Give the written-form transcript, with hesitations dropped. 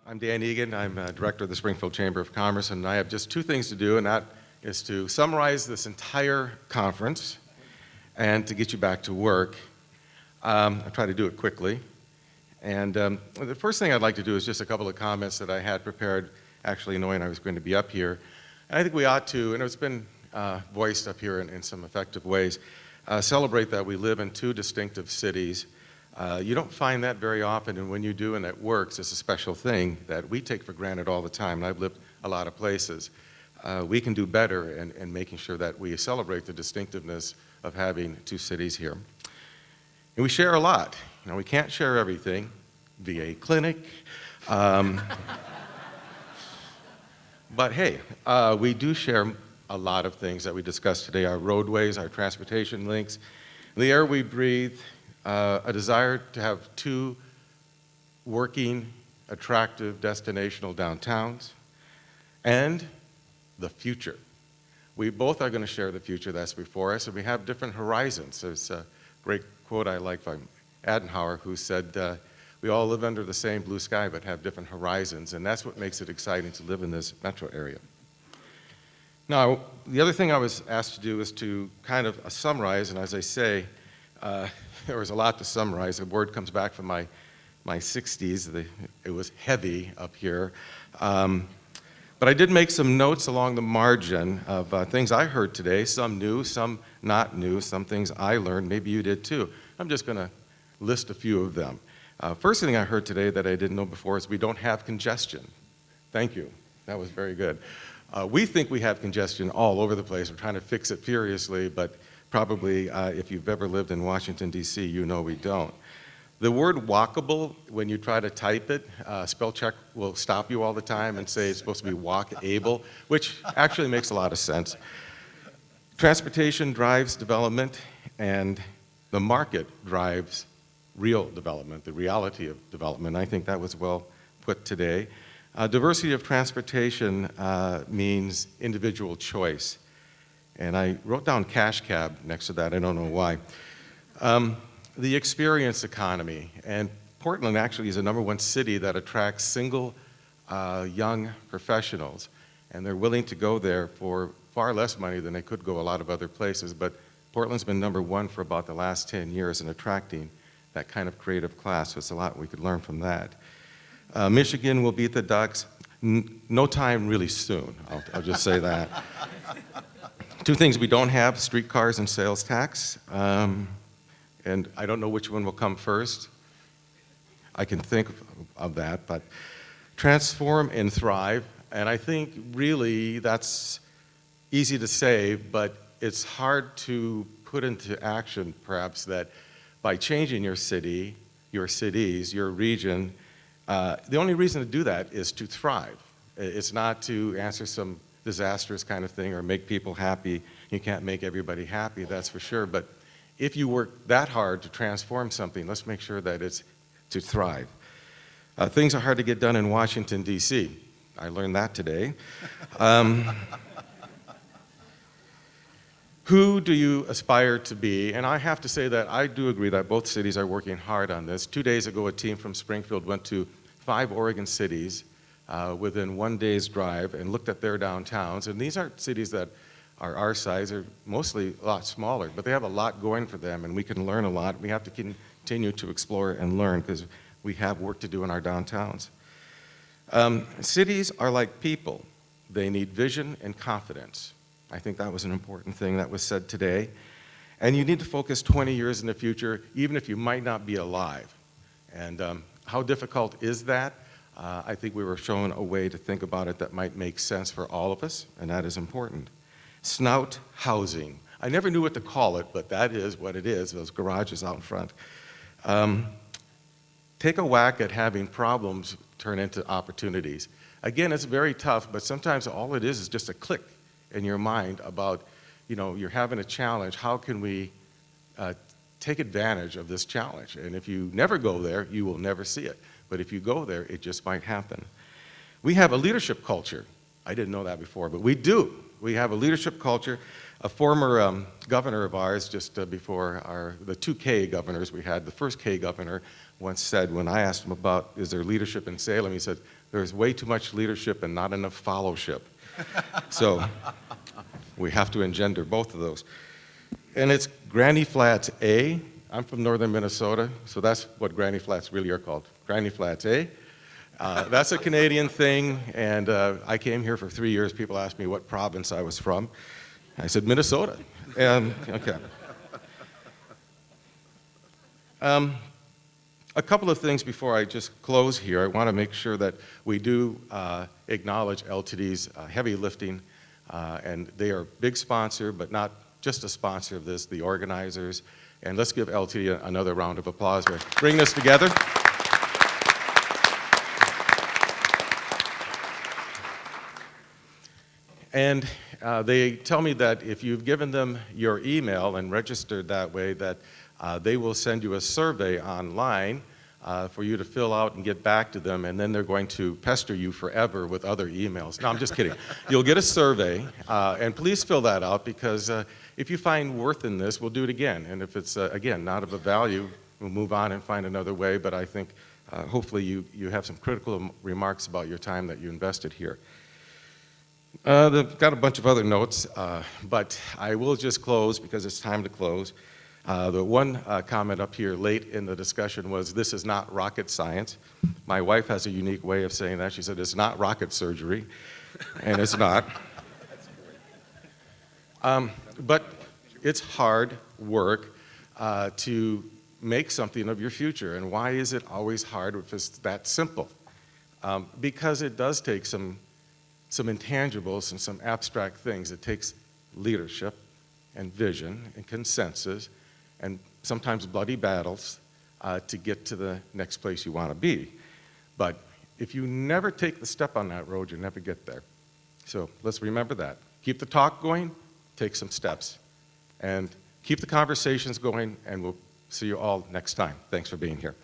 I'm Dan Egan. I'm director of the Springfield Chamber of Commerce, and I have just two things to do, and that is to summarize this entire conference and to get you back to work. I'll try to do it quickly. And the first thing I'd like to do is just a couple of comments that I had prepared, actually knowing I was going to be up here. And I think we ought to, and it's been voiced up here in some effective ways, celebrate that we live in two distinctive cities. You don't find that very often, and when you do and it works, it's a special thing that we take for granted all the time, and I've lived a lot of places. We can do better in making sure that we celebrate the distinctiveness of having two cities here. And we share a lot. You know, we can't share everything. VA clinic. But hey, we do share a lot of things that we discussed today, our roadways, our transportation links, the air we breathe, a desire to have two working, attractive, destinational downtowns, and the future. We both are going to share the future that's before us, and we have different horizons. There's a great quote I like from Adenauer, who said, we all live under the same blue sky but have different horizons, and that's what makes it exciting to live in this metro area. Now, the other thing I was asked to do is to kind of summarize, and as I say, there was a lot to summarize. The word comes back from my 60s. It was heavy up here. But I did make some notes along the margin of things I heard today, some new, some not new, some things I learned, maybe you did too. I'm just going to list a few of them. First thing I heard today that I didn't know before is we don't have congestion. Thank you. That was very good. We think we have congestion all over the place. We're trying to fix it furiously, but probably if you've ever lived in Washington, D.C., you know we don't. The word walkable, when you try to type it, spell check will stop you all the time and say it's supposed to be walkable, which actually makes a lot of sense. Transportation drives development, and the market drives real development, the reality of development. I think that was well put today. Diversity of transportation means individual choice. And I wrote down cash cab next to that, I don't know why. The experience economy, and Portland actually is the #1 city that attracts single young professionals, and they're willing to go there for far less money than they could go a lot of other places, but Portland's been #1 for about the last 10 years in attracting that kind of creative class, so it's a lot we could learn from that. Michigan will beat the Ducks. No time really soon, I'll just say that. Two things we don't have, streetcars and sales tax. And I don't know which one will come first. I can think of that, but transform and thrive. And I think really that's easy to say, but it's hard to put into action perhaps that by changing your city, your cities, your region, the only reason to do that is to thrive. It's not to answer some disastrous kind of thing or make people happy. You can't make everybody happy, that's for sure. But if you work that hard to transform something, let's make sure that it's to thrive. Things are hard to get done in Washington, D.C. I learned that today. Who do you aspire to be? And I have to say that I do agree that both cities are working hard on this. 2 days ago, a team from Springfield went to 5 Oregon cities within 1 day's drive and looked at their downtowns. And these aren't cities that are our size, they're mostly a lot smaller, but they have a lot going for them, and we can learn a lot. We have to continue to explore and learn because we have work to do in our downtowns. Cities are like people. They need vision and confidence. I think that was an important thing that was said today. And you need to focus 20 years in the future, even if you might not be alive. And how difficult is that? I think we were shown a way to think about it that might make sense for all of us, and that is important. Snout housing. I never knew what to call it, but that is what it is, those garages out in front. Take a whack at having problems turn into opportunities. Again, it's very tough, but sometimes all it is just a click in your mind about, you know, you're having a challenge. How can we take advantage of this challenge? And if you never go there, you will never see it. But if you go there, it just might happen. We have a leadership culture. I didn't know that before, but we do. We have a leadership culture. A former governor of ours, just before the two K governors we had, the first K governor once said, when I asked him about, is there leadership in Salem, he said, there's way too much leadership and not enough fellowship. So we have to engender both of those. And it's Granny Flats A. I'm from northern Minnesota, so that's what Granny Flats really are called, Granny Flats A. That's a Canadian thing, and I came here for 3 years. People asked me what province I was from. I said, Minnesota. Okay. A couple of things before I just close here. I want to make sure that we do acknowledge LTD's heavy lifting, and they are a big sponsor, but not just a sponsor of this, the organizers. And let's give LTD another round of applause for bringing us together. And they tell me that if you've given them your email and registered that way, that they will send you a survey online for you to fill out and get back to them, and then they're going to pester you forever with other emails. No, I'm just kidding. You'll get a survey, and please fill that out, because if you find worth in this, we'll do it again. And if it's, again, not of a value, we'll move on and find another way, but I think hopefully you have some critical remarks about your time that you invested here. They've got a bunch of other notes, but I will just close because it's time to close. The one comment up here late in the discussion was, this is not rocket science. My wife has a unique way of saying that. She said, it's not rocket surgery, and it's not. But it's hard work to make something of your future. And why is it always hard if it's that simple? Because it does take some intangibles and some abstract things. It takes leadership and vision and consensus and sometimes bloody battles to get to the next place you want to be. But if you never take the step on that road, you'll never get there. So let's remember that. Keep the talk going, take some steps, and keep the conversations going, and we'll see you all next time. Thanks for being here.